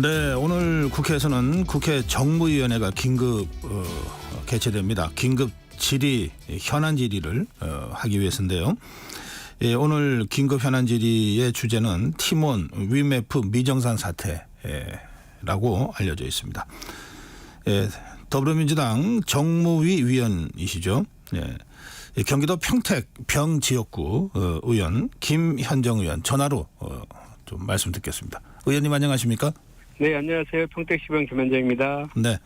네, 오늘 국회에서는 국회 정무위원회가 긴급 개최됩니다. 긴급 질의, 현안 질의를 하기 위해서인데요. 예, 오늘 긴급 현안 질의의 주제는 티몬 위메프 미정산 사태라고 알려져 있습니다. 예, 더불어민주당 정무위 위원이시죠. 예, 경기도 평택 병지역구 의원 김현정 의원 전화로 좀 말씀 듣겠습니다. 의원님 안녕하십니까? 네, 안녕하세요. 평택시병 김현정입니다. 네.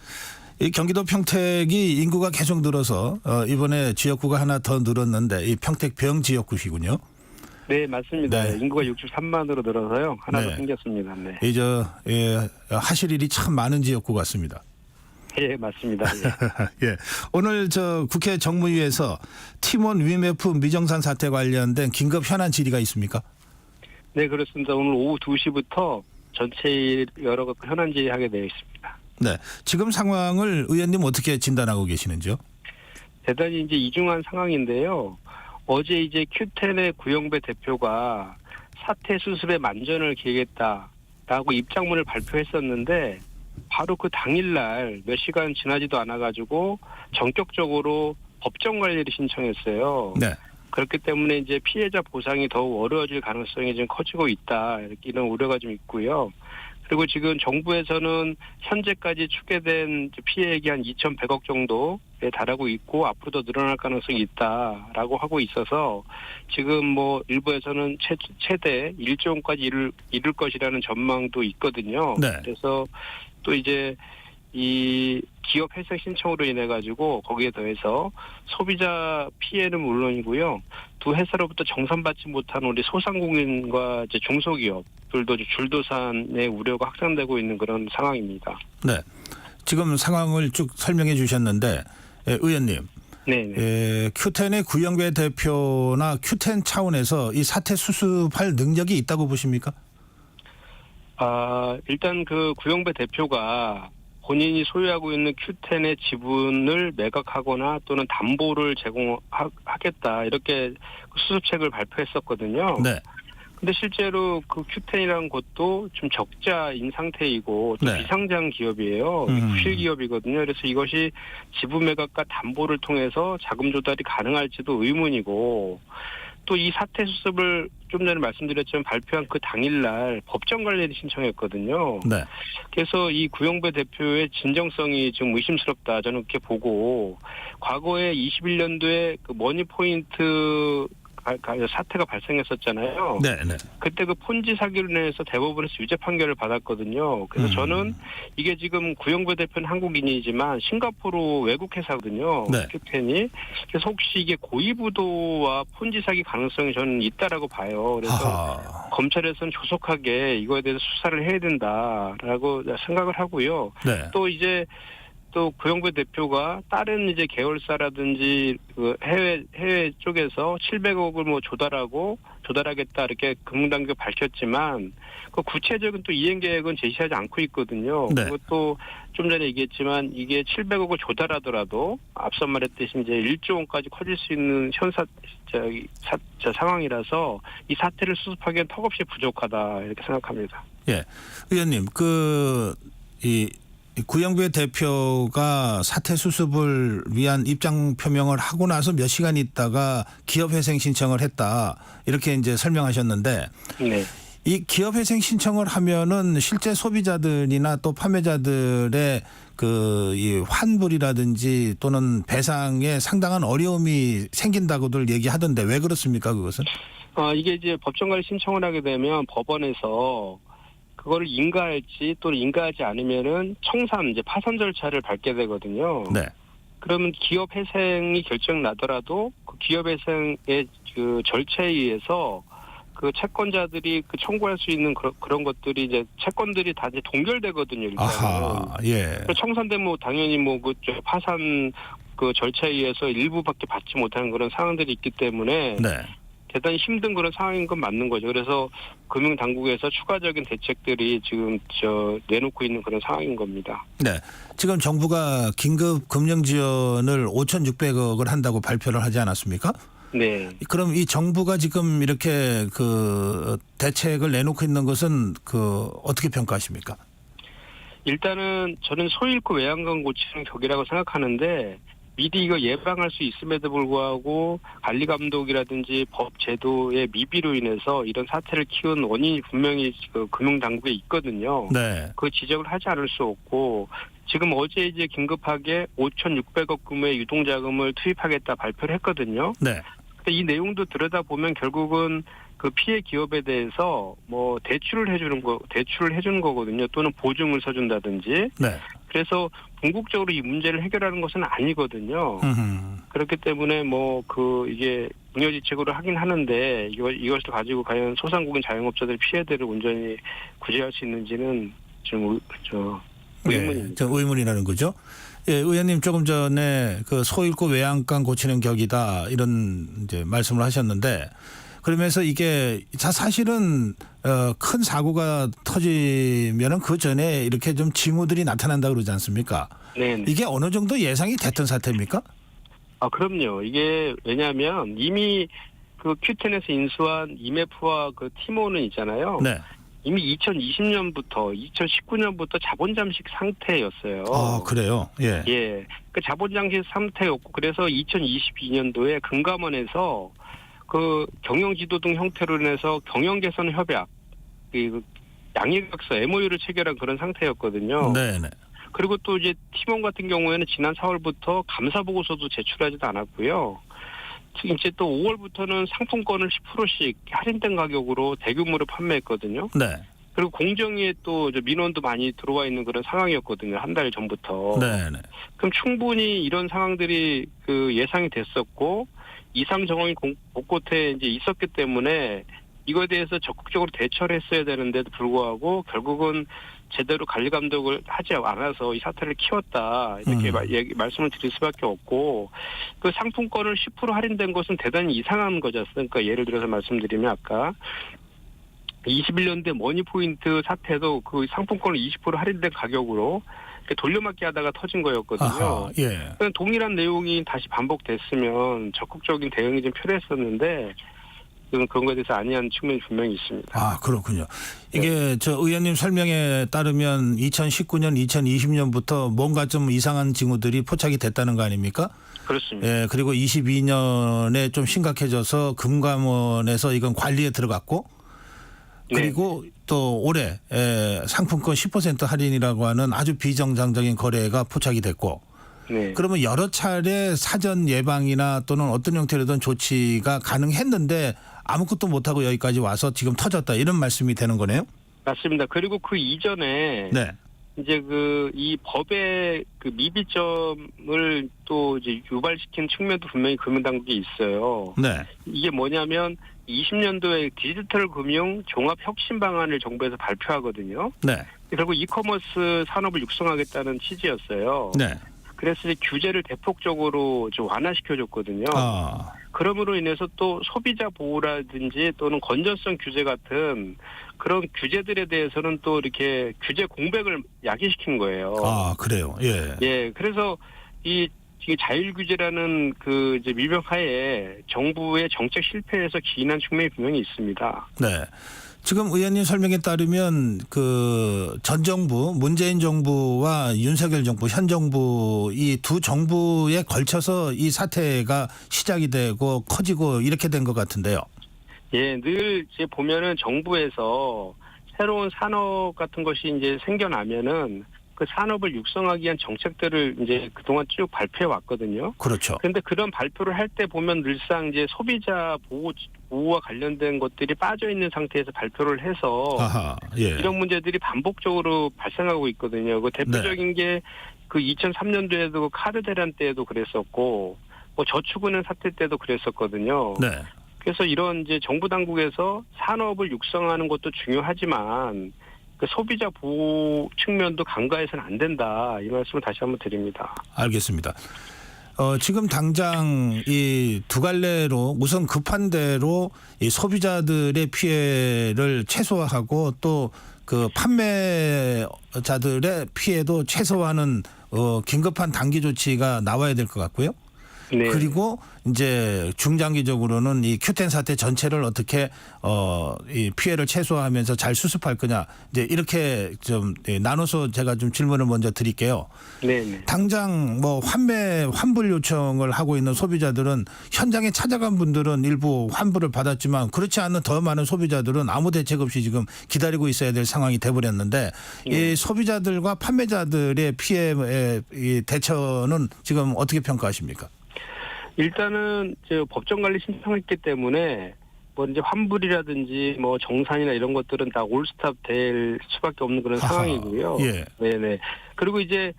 이 경기도 평택이 인구가 계속 늘어서 이번에 지역구가 하나 더 늘었는데 이 평택 병지역구시군요. 네, 맞습니다. 네. 인구가 63만으로 늘어서요. 하나 더 생겼습니다. 네. 하실 일이 참 많은 지역구 같습니다. 예, 맞습니다. 예. 예. 오늘 국회 정무위에서 티몬 위메프 미정산 사태 관련된 긴급 현안 질의가 있습니까? 네, 그렇습니다. 오늘 오후 2시부터 전체 여러 현안 질의하게 되어 있습니다. 네. 지금 상황을 의원님 어떻게 진단하고 계시는지요? 대단히 이제 이중한 상황인데요. 어제 이제 큐텐의 구영배 대표가 사태 수습에 만전을 기하겠다라고 입장문을 발표했었는데 바로 그 당일날 몇 시간 지나지도 않아가지고 전격적으로 법정 관리를 신청했어요. 네. 그렇기 때문에 이제 피해자 보상이 더욱 어려워질 가능성이 좀 커지고 있다. 이런 우려가 좀 있고요. 그리고 지금 정부에서는 현재까지 추계된 피해액이 한 2,100억 정도에 달하고 있고 앞으로도 늘어날 가능성이 있다라고 하고 있어서 지금 뭐 일부에서는 최대 1조 원까지 이룰 것이라는 전망도 있거든요. 네. 그래서 또 이제 이 기업 회생 신청으로 인해 가지고 거기에 더해서 소비자 피해는 물론이고요. 두 회사로부터 정산받지 못한 우리 소상공인과 이제 중소기업들도 줄도산의 우려가 확산되고 있는 그런 상황입니다. 네. 지금 상황을 쭉 설명해 주셨는데 의원님. 네. 큐텐의 구영배 대표나 큐텐 차원에서 이 사태 수습할 능력이 있다고 보십니까? 일단 그 구영배 대표가 본인이 소유하고 있는 큐텐의 지분을 매각하거나 또는 담보를 제공하겠다 이렇게 수습책을 발표했었거든요. 네. 근데 실제로 그 큐텐이라는 곳도 좀 적자인 상태이고 또 네. 비상장 기업이에요. 부실 기업이거든요. 그래서 이것이 지분 매각과 담보를 통해서 자금 조달이 가능할지도 의문이고 또 이 사태 수습을 좀 전에 말씀드렸지만 발표한 그 당일날 법정 관리를 신청했거든요. 네. 그래서 이 구영배 대표의 진정성이 좀 의심스럽다. 저는 그렇게 보고 과거에 21년도에 그 머니포인트 사태가 발생했었잖아요. 네. 네. 그때 그 폰지 사기로 인해서 대법원에서 유죄 판결을 받았거든요. 그래서 저는 이게 지금 구영배 대표는 한국인이지만 싱가포르 외국 회사거든요. 네. 큐텐이. 그래서 혹시 이게 고의부도와 폰지 사기 가능성이 저는 있다라고 봐요. 그래서 검찰에서는 조속하게 이거에 대해서 수사를 해야 된다라고 생각을 하고요. 네. 또 구영배 대표가 다른 이제 계열사라든지 그 해외 쪽에서 700억을 뭐 조달하겠다 이렇게 금융당국이 밝혔지만 그 구체적인 또 이행 계획은 제시하지 않고 있거든요. 네. 그것도 좀 전에 얘기했지만 이게 700억을 조달하더라도 앞서 말했듯이 이제 1조 원까지 커질 수 있는 상황이라서 이 사태를 수습하기엔 턱없이 부족하다 이렇게 생각합니다. 예, 의원님 구영배 대표가 사태 수습을 위한 입장 표명을 하고 나서 몇 시간 있다가 기업회생 신청을 했다 이렇게 이제 설명하셨는데 네. 이 기업회생 신청을 하면은 실제 소비자들이나 또 판매자들의 이 환불이라든지 또는 배상에 상당한 어려움이 생긴다고들 얘기하던데 왜 그렇습니까 그것은? 이게 이제 법정관리 신청을 하게 되면 법원에서 그거를 인가할지 또는 인가하지 않으면은 이제 파산 절차를 밟게 되거든요. 네. 그러면 기업 회생이 결정 나더라도 그 기업 회생의 그 절차에 의해서 그 채권자들이 그 청구할 수 있는 그런 것들이 이제 채권들이 다 이제 동결되거든요. 일단은. 아하, 예. 청산되면 당연히 파산 그 절차에 의해서 일부밖에 받지 못하는 그런 상황들이 있기 때문에. 네. 대단히 힘든 그런 상황인 건 맞는 거죠. 그래서 금융당국에서 추가적인 대책들이 지금 내놓고 있는 그런 상황인 겁니다. 네. 지금 정부가 긴급 금융 지원을 5,600억을 한다고 발표를 하지 않았습니까? 네. 그럼 이 정부가 지금 이렇게 그 대책을 내놓고 있는 것은 어떻게 평가하십니까? 일단은 저는 소 잃고 외양간 고치는 격이라고 생각하는데 미리 이거 예방할 수 있음에도 불구하고 관리 감독이라든지 법 제도의 미비로 인해서 이런 사태를 키운 원인이 분명히 그 금융당국에 있거든요. 네. 그 지적을 하지 않을 수 없고 지금 어제 이제 긴급하게 5,600억 규모의 유동자금을 투입하겠다 발표를 했거든요. 네. 근데 이 내용도 들여다보면 결국은 그 피해 기업에 대해서 뭐 대출을 해주는 거거든요. 또는 보증을 서준다든지. 네. 그래서 궁극적으로 이 문제를 해결하는 것은 아니거든요. 그렇기 때문에 뭐 이게 잉여지책으로 하긴 하는데 이것을 가지고 과연 소상공인 자영업자들 피해들을 온전히 구제할 수 있는지는 좀 의문입니다. 네, 의문이라는 거죠. 예, 의원님 조금 전에 그 소 잃고 외양간 고치는 격이다 이런 이제 말씀을 하셨는데 그러면서 이게 사실은 큰 사고가 터지면은 그 전에 이렇게 좀 징후들이 나타난다 그러지 않습니까? 네. 이게 어느 정도 예상이 됐던 사태입니까? 아, 그럼요. 이게 왜냐하면 이미 그 큐텐에서 인수한 이메프와 그 티모는 있잖아요. 네. 이미 2020년부터 2019년부터 자본 잠식 상태였어요. 아, 그래요? 예. 예. 그 자본 잠식 상태였고 그래서 2022년도에 금감원에서 그 경영 지도 등 형태로 인해서 경영 개선 협약, 그 양해각서 MOU를 체결한 그런 상태였거든요. 네, 네. 그리고 또 이제 팀원 같은 경우에는 지난 4월부터 감사 보고서도 제출하지도 않았고요. 이제 또 5월부터는 상품권을 10%씩 할인된 가격으로 대규모로 판매했거든요. 네. 그리고 공정위에 또 민원도 많이 들어와 있는 그런 상황이었거든요. 한 달 전부터. 네, 네. 그럼 충분히 이런 상황들이 그 예상이 됐었고 이상 정황이 곳곳에 이제 있었기 때문에 이거에 대해서 적극적으로 대처를 했어야 되는데도 불구하고 결국은 제대로 관리 감독을 하지 않아서 이 사태를 키웠다 이렇게 말씀을 드릴 수밖에 없고 그 상품권을 10% 할인된 것은 대단히 이상한 거지 않습니까? 예를 들어서 말씀드리면 아까 21년대 머니포인트 사태도 그 상품권을 20% 할인된 가격으로 돌려막기 하다가 터진 거였거든요. 아하, 예. 동일한 내용이 다시 반복됐으면 적극적인 대응이 좀 필요했었는데 그런 거에 대해서 아니한 측면이 분명히 있습니다. 아, 그렇군요. 이게 저 의원님 설명에 따르면 2019년, 2020년부터 뭔가 좀 이상한 징후들이 포착이 됐다는 거 아닙니까? 그렇습니다. 예, 그리고 22년에 좀 심각해져서 금감원에서 이건 관리에 들어갔고 그리고 또 올해 상품권 10% 할인이라고 하는 아주 비정상적인 거래가 포착이 됐고 네. 그러면 여러 차례 사전 예방이나 또는 어떤 형태로든 조치가 가능했는데 아무것도 못하고 여기까지 와서 지금 터졌다 이런 말씀이 되는 거네요. 맞습니다. 그리고 그 이전에 네. 이제 이 법의 그 미비점을 또 이제 유발시킨 측면도 분명히 금융당국이 있어요. 네. 이게 뭐냐면 20년도에 디지털 금융 종합 혁신 방안을 정부에서 발표하거든요. 네. 그리고 이커머스 산업을 육성하겠다는 취지였어요. 네. 그래서 이제 규제를 대폭적으로 좀 완화시켜줬거든요. 아. 그럼으로 인해서 또 소비자 보호라든지 또는 건전성 규제 같은 그런 규제들에 대해서는 또 이렇게 규제 공백을 야기시킨 거예요. 아, 그래요. 예. 예, 그래서 이 자율 규제라는 그 이제 미명하에 정부의 정책 실패에서 기인한 측면이 분명히 있습니다. 네. 지금 의원님 설명에 따르면 그 전 정부 문재인 정부와 윤석열 정부 현 정부 이 두 정부에 걸쳐서 이 사태가 시작이 되고 커지고 이렇게 된 것 같은데요. 예, 늘 이제 보면은 정부에서 새로운 산업 같은 것이 이제 생겨나면은 그 산업을 육성하기 위한 정책들을 이제 그동안 쭉 발표해 왔거든요. 그렇죠. 그런데 그런 발표를 할 때 보면 늘상 이제 소비자 보호와 관련된 것들이 빠져 있는 상태에서 발표를 해서 아하, 예. 이런 문제들이 반복적으로 발생하고 있거든요. 그 대표적인 게 그 2003년도에도 카드 대란 때에도 그랬었고, 뭐 저축은행 사태 때도 그랬었거든요. 네. 그래서 이런 이제 정부 당국에서 산업을 육성하는 것도 중요하지만 그 소비자 보호 측면도 간과해서는 안 된다. 이 말씀을 다시 한번 드립니다. 알겠습니다. 지금 당장 이 두 갈래로 우선 급한 대로 이 소비자들의 피해를 최소화하고 또 그 판매자들의 피해도 최소화하는 긴급한 단기 조치가 나와야 될 것 같고요. 네. 그리고 이제 중장기적으로는 이 Q10 사태 전체를 어떻게 이 피해를 최소화하면서 잘 수습할 거냐. 이제 이렇게 좀 나눠서 제가 좀 질문을 먼저 드릴게요. 네. 당장 뭐 환불 요청을 하고 있는 소비자들은 현장에 찾아간 분들은 일부 환불을 받았지만 그렇지 않은 더 많은 소비자들은 아무 대책 없이 지금 기다리고 있어야 될 상황이 돼버렸는데 이 소비자들과 판매자들의 피해의 이 대처는 지금 어떻게 평가하십니까? 일단은 법정 관리 신청했기 때문에 뭐 이제 환불이라든지 뭐 정산이나 이런 것들은 다 올스탑 될 수밖에 없는 그런 상황이고요. 예. 네네. 그리고 이제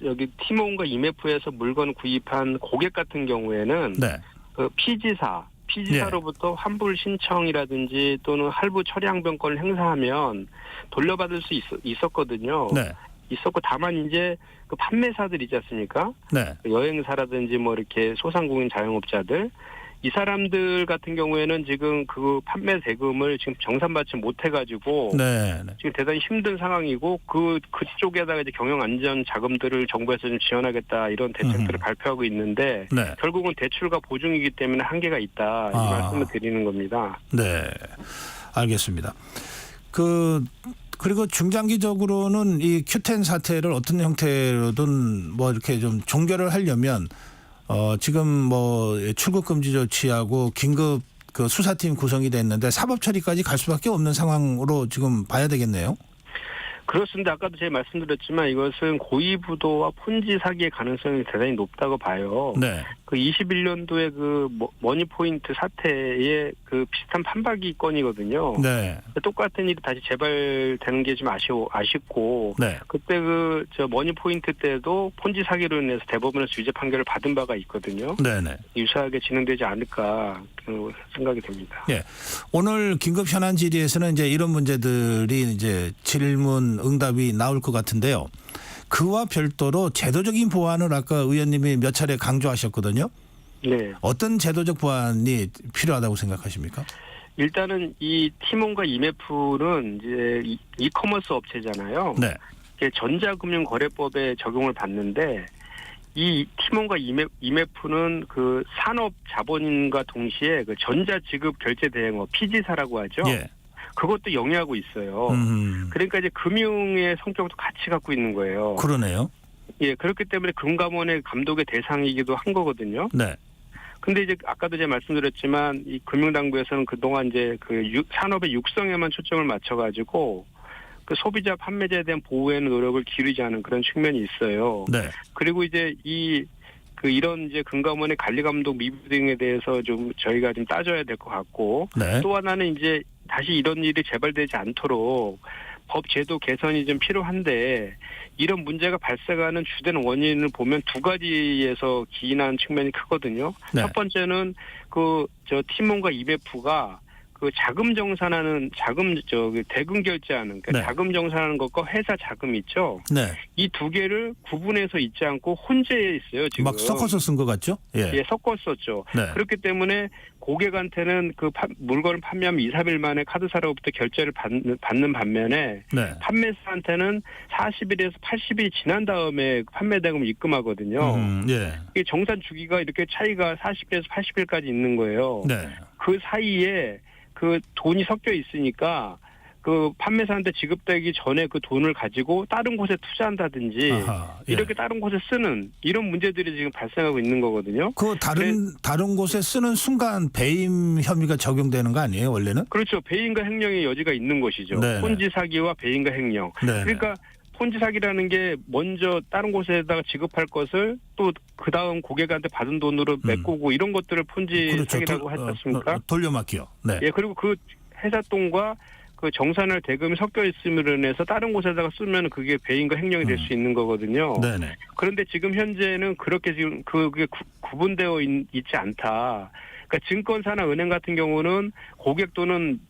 여기 티몬과 이메프에서 물건 구입한 고객 같은 경우에는 네. 그 피지사로부터 환불 신청이라든지 또는 할부 처리 항변권을 행사하면 돌려받을 수 있었거든요. 네. 있었고 다만 이제 그 판매사들 있지 않습니까? 네. 여행사라든지 뭐 이렇게 소상공인 자영업자들 이 사람들 같은 경우에는 지금 그 판매 대금을 지금 정산받지 못해가지고 네. 지금 대단히 힘든 상황이고 그쪽에다가 이제 경영 안전 자금들을 정부에서 좀 지원하겠다 이런 대책들을 발표하고 있는데 네. 결국은 대출과 보증이기 때문에 한계가 있다 이 말씀을 드리는 겁니다. 네. 알겠습니다. 그리고 중장기적으로는 이 Q10 사태를 어떤 형태로든 뭐 이렇게 좀 종결을 하려면 지금 뭐 출국 금지 조치하고 긴급 그 수사팀 구성이 됐는데 사법 처리까지 갈 수밖에 없는 상황으로 지금 봐야 되겠네요. 그렇습니다. 아까도 제가 말씀드렸지만 이것은 고의부도와 폰지 사기의 가능성이 대단히 높다고 봐요. 네. 그 21년도에 그 머니포인트 사태의 그 비슷한 판박이 건이거든요. 네. 똑같은 일이 다시 재발되는 게 좀 아쉽고. 네. 그때 머니포인트 때도 폰지 사기로 인해서 대법원에서 유죄 판결을 받은 바가 있거든요. 네네. 유사하게 진행되지 않을까 생각이 됩니다. 예. 오늘 긴급 현안 질의에서는 이제 이런 문제들이 이제 질문 응답이 나올 것 같은데요. 그와 별도로 제도적인 보완을 아까 의원님이 몇 차례 강조하셨거든요. 네. 어떤 제도적 보완이 필요하다고 생각하십니까? 일단은 이 티몬과 이메프는 이제 이커머스 업체잖아요. 네. 전자금융거래법에 적용을 받는데 이 티몬과 이메프는 그 산업 자본인과 동시에 그 전자지급 결제 대행업 피지사라고 하죠. 예. 그것도 영위하고 있어요. 그러니까 이제 금융의 성격도 같이 갖고 있는 거예요. 그러네요. 예, 그렇기 때문에 금감원의 감독의 대상이기도 한 거거든요. 네. 근데 이제 아까도 제가 말씀드렸지만 이 금융당국에서는 그동안 이제 산업의 육성에만 초점을 맞춰가지고 그 소비자 판매자에 대한 보호에는 노력을 기울이지 않은 그런 측면이 있어요. 네. 그리고 이제 이런 이제 금감원의 관리 감독 미비 등에 대해서 좀 저희가 좀 따져야 될 것 같고 네. 또 하나는 이제 다시 이런 일이 재발되지 않도록 법 제도 개선이 좀 필요한데 이런 문제가 발생하는 주된 원인을 보면 두 가지에서 기인한 측면이 크거든요. 네. 첫 번째는 티몬과 이베프가 그 자금 정산하는 대금 결제하는 그러니까 네. 자금 정산하는 것과 회사 자금 있죠. 네. 이 두 개를 구분해서 있지 않고 혼재해 있어요. 지금 막 섞어서 쓴 것 같죠? 예. 예, 섞었었죠. 네. 그렇기 때문에 고객한테는 물건을 판매하면 2, 3일 만에 카드사로부터 결제를 받는 반면에 네. 판매사한테는 40일에서 80일이 지난 다음에 판매 대금을 입금하거든요. 예. 이게 정산 주기가 이렇게 차이가 40일에서 80일까지 있는 거예요. 네. 그 사이에 그 돈이 섞여 있으니까 그 판매사한테 지급되기 전에 그 돈을 가지고 다른 곳에 투자한다든지 아하, 예. 이렇게 다른 곳에 쓰는 이런 문제들이 지금 발생하고 있는 거거든요. 그 다른 곳에 쓰는 순간 배임 혐의가 적용되는 거 아니에요, 원래는? 그렇죠. 배임과 횡령의 여지가 있는 것이죠. 네네. 폰지 사기와 배임과 횡령. 네. 그러니까 폰지 사기라는 게 먼저 다른 곳에다가 지급할 것을 또 그 다음 고객한테 받은 돈으로 메꾸고 이런 것들을 폰지 그렇죠. 사기라고 하지 않습니까? 돌려막기요. 네. 예, 그리고 그 회사 돈과 그 정산할 대금이 섞여 있음으로 인해서 다른 곳에다가 쓰면 그게 배임과 횡령이 될 수 있는 거거든요. 네네. 그런데 지금 현재는 그렇게 지금 그게 구분되어 있지 않다. 그러니까 증권사나 은행 같은 경우는 고객 돈은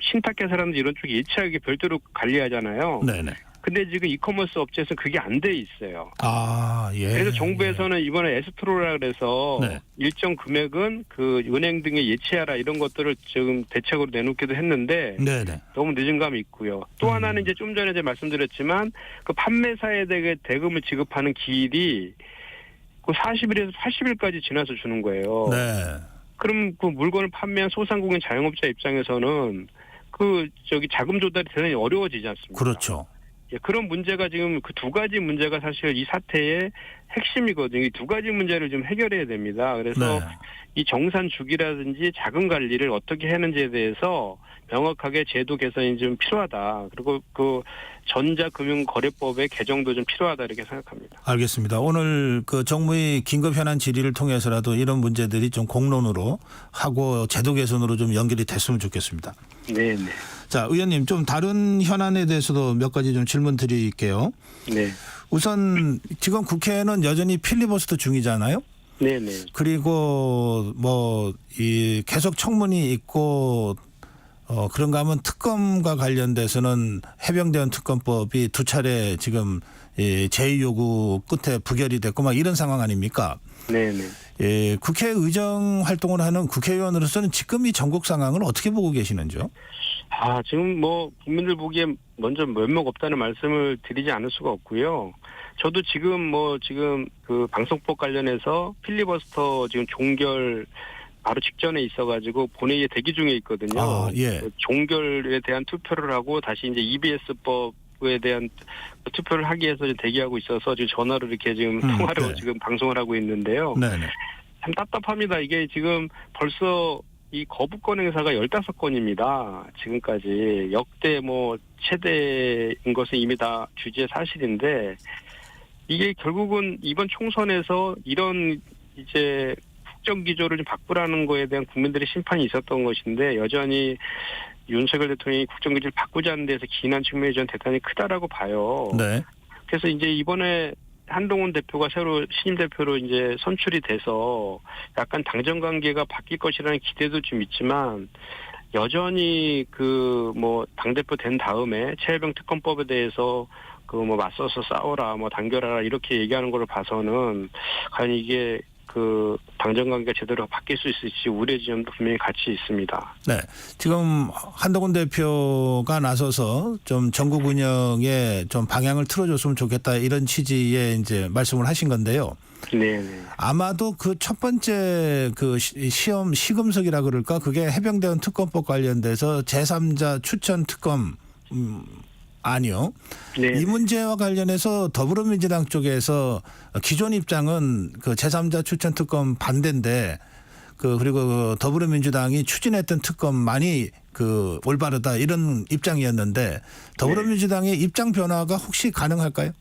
신탁회사라든지 이런 쪽이 예치하게 별도로 관리하잖아요. 네네. 근데 지금 이커머스 업체에서는 그게 안 돼 있어요. 아, 예. 그래서 정부에서는 이번에 에스트로라 그래서 네. 일정 금액은 그 은행 등에 예치하라 이런 것들을 지금 대책으로 내놓기도 했는데 네네. 너무 늦은 감이 있고요. 또 하나는 이제 좀 전에 제가 말씀드렸지만 그 판매사에 대금을 지급하는 기일이 그 40일에서 80일까지 지나서 주는 거예요. 네. 그럼 그 물건을 판매한 소상공인 자영업자 입장에서는 그 자금 조달이 대단히 어려워지지 않습니까? 그렇죠. 예, 그런 문제가 지금 그 두 가지 문제가 사실 이 사태의 핵심이거든요. 이 두 가지 문제를 좀 해결해야 됩니다. 그래서 네. 이 정산 주기라든지 자금 관리를 어떻게 하는지에 대해서 명확하게 제도 개선이 좀 필요하다. 그리고 그 전자금융거래법의 개정도 좀 필요하다 이렇게 생각합니다. 알겠습니다. 오늘 그 정무위 긴급 현안 질의를 통해서라도 이런 문제들이 좀 공론으로 하고 제도 개선으로 좀 연결이 됐으면 좋겠습니다. 네, 네. 자, 의원님 좀 다른 현안에 대해서도 몇 가지 좀 질문 드릴게요. 네. 우선 지금 국회는 여전히 필리버스터 중이잖아요. 네네. 그리고 뭐 이 계속 청문이 있고 그런가 하면 특검과 관련돼서는 해병대원 특검법이 두 차례 지금 제의 요구 끝에 부결이 됐고 막 이런 상황 아닙니까? 네네. 예, 국회 의정 활동을 하는 국회의원으로서는 지금 이 전국 상황을 어떻게 보고 계시는지요? 지금 뭐 국민들 보기에 먼저 면목 없다는 말씀을 드리지 않을 수가 없고요. 저도 지금 그 방송법 관련해서 필리버스터 지금 종결 바로 직전에 있어가지고 본회의에 대기 중에 있거든요. 예. 종결에 대한 투표를 하고 다시 이제 EBS법에 대한 투표를 하기 위해서 대기하고 있어서 지금 전화로 이렇게 지금 통화로 네. 지금 방송을 하고 있는데요. 네네. 참 답답합니다. 이게 지금 벌써 이 거부권 행사가 15건입니다. 지금까지 역대 뭐 최대인 것은 이미 다 주지의 사실인데 이게 결국은 이번 총선에서 이런 이제 국정 기조를 좀 바꾸라는 거에 대한 국민들의 심판이 있었던 것인데 여전히 윤석열 대통령이 국정 기조를 바꾸지 않는 데서 기인한 측면이 전 대단히 크다라고 봐요. 네. 그래서 이제 이번에 한동훈 대표가 새로 신임 대표로 이제 선출이 돼서 약간 당정 관계가 바뀔 것이라는 기대도 좀 있지만 여전히 그 뭐 당대표 된 다음에 최혜병 특검법에 대해서 그 뭐 맞서서 싸워라 뭐 단결하라 이렇게 얘기하는 걸 봐서는 과연 이게 그 당정 관계가 제대로 바뀔 수 있을지 우려의 지점도 분명히 같이 있습니다. 네. 지금 한동훈 대표가 나서서 좀 전국 운영에 좀 방향을 틀어줬으면 좋겠다 이런 취지의 이제 말씀을 하신 건데요. 네. 아마도 그 첫 번째 그 시험 시금석이라 그럴까 그게 해병대원 특검법 관련돼서 제3자 추천 특검 아니요. 네. 이 문제와 관련해서 더불어민주당 쪽에서 기존 입장은 그 제3자 추천 특검 반대인데 그리고 더불어민주당이 추진했던 특검만이 그 올바르다 이런 입장이었는데 더불어민주당의 입장 변화가 혹시 가능할까요?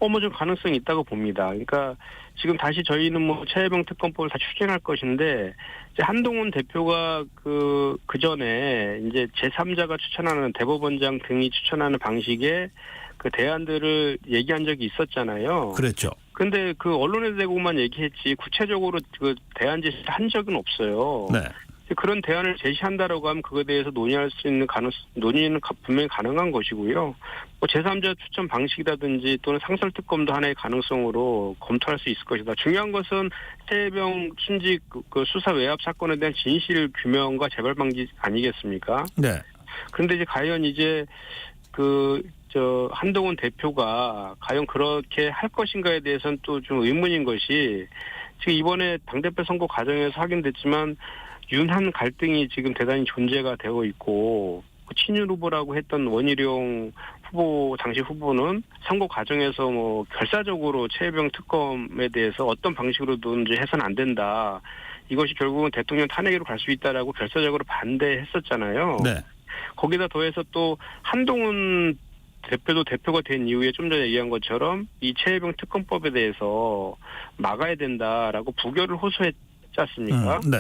뭐 좀 가능성이 있다고 봅니다. 그러니까 지금 다시 저희는 뭐 최혜병 특검법을 다 추진할 것인데 이제 한동훈 대표가 그 전에 이제 제3자가 추천하는 대법원장 등이 추천하는 방식의 그 대안들을 얘기한 적이 있었잖아요. 그렇죠. 근데 그 언론에 대고만 얘기했지 구체적으로 그 대안 제시를 한 적은 없어요. 네. 그런 대안을 제시한다라고 하면 그거에 대해서 논의할 수 있는 논의는 분명히 가능한 것이고요. 뭐 제3자 추천 방식이라든지 또는 상설특검도 하나의 가능성으로 검토할 수 있을 것이다. 중요한 것은 최혜병 순직 그 수사 외압 사건에 대한 진실 규명과 재발 방지 아니겠습니까? 네. 그런데 이제 과연 이제 한동훈 대표가 과연 그렇게 할 것인가에 대해서는 또 좀 의문인 것이 지금 이번에 당대표 선거 과정에서 확인됐지만 윤한 갈등이 지금 대단히 존재가 되어 있고 친윤 후보라고 했던 원희룡 후보 당시 후보는 선거 과정에서 뭐 결사적으로 최혜병 특검에 대해서 어떤 방식으로든지 해서는 안 된다. 이것이 결국은 대통령 탄핵으로 갈 수 있다라고 결사적으로 반대했었잖아요. 네. 거기다 더해서 또 한동훈 대표도 대표가 된 이후에 좀 전에 얘기한 것처럼 이 최혜병 특검법에 대해서 막아야 된다라고 부결을 호소했지 않습니까? 네.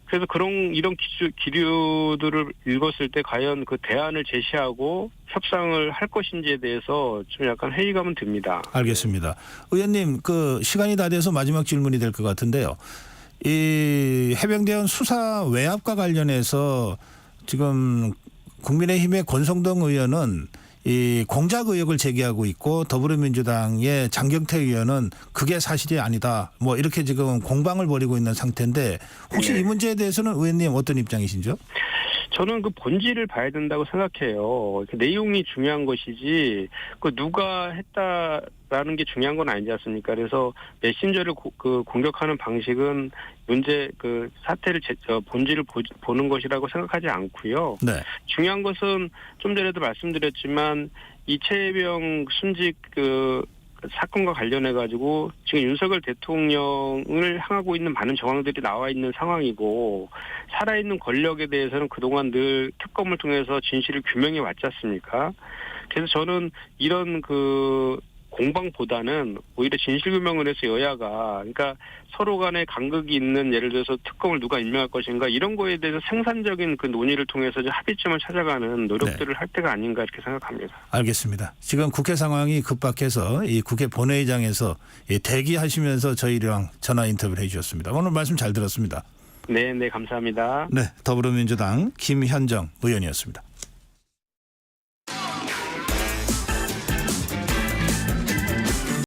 그래서 이런 기류들을 읽었을 때 과연 그 대안을 제시하고 협상을 할 것인지에 대해서 좀 약간 회의감은 듭니다. 알겠습니다. 의원님 그 시간이 다 돼서 마지막 질문이 될 것 같은데요. 이 해병대원 수사 외압과 관련해서 지금 국민의힘의 권성동 의원은 이 공작 의혹을 제기하고 있고 더불어민주당의 장경태 의원은 그게 사실이 아니다. 뭐 이렇게 지금 공방을 벌이고 있는 상태인데 혹시 네. 이 문제에 대해서는 의원님 어떤 입장이신지요? 저는 그 본질을 봐야 된다고 생각해요. 그 내용이 중요한 것이지 그 누가 했다라는 게 중요한 건 아니지 않습니까? 그래서 메신저를 공격하는 방식은 문제 그 사태를 본질을 보는 것이라고 생각하지 않고요. 네. 중요한 것은 좀 전에도 말씀드렸지만 이채영 순직 사건과 관련해 가지고 지금 윤석열 대통령을 향하고 있는 많은 정황들이 나와 있는 상황이고 살아있는 권력에 대해서는 그동안 늘 특검을 통해서 진실을 규명해 왔지 않습니까? 그래서 저는 이런 공방보다는 오히려 진실규명을 해서 여야가 그러니까 서로 간에 간극이 있는 예를 들어서 특검을 누가 임명할 것인가 이런 거에 대해서 생산적인 그 논의를 통해서 이제 합의점을 찾아가는 노력들을 할 때가 아닌가 이렇게 생각합니다. 알겠습니다. 지금 국회 상황이 급박해서 이 국회 본회의장에서 대기하시면서 저희랑 전화 인터뷰를 해 주셨습니다. 오늘 말씀 잘 들었습니다. 네, 감사합니다. 네, 더불어민주당 김현정 의원이었습니다.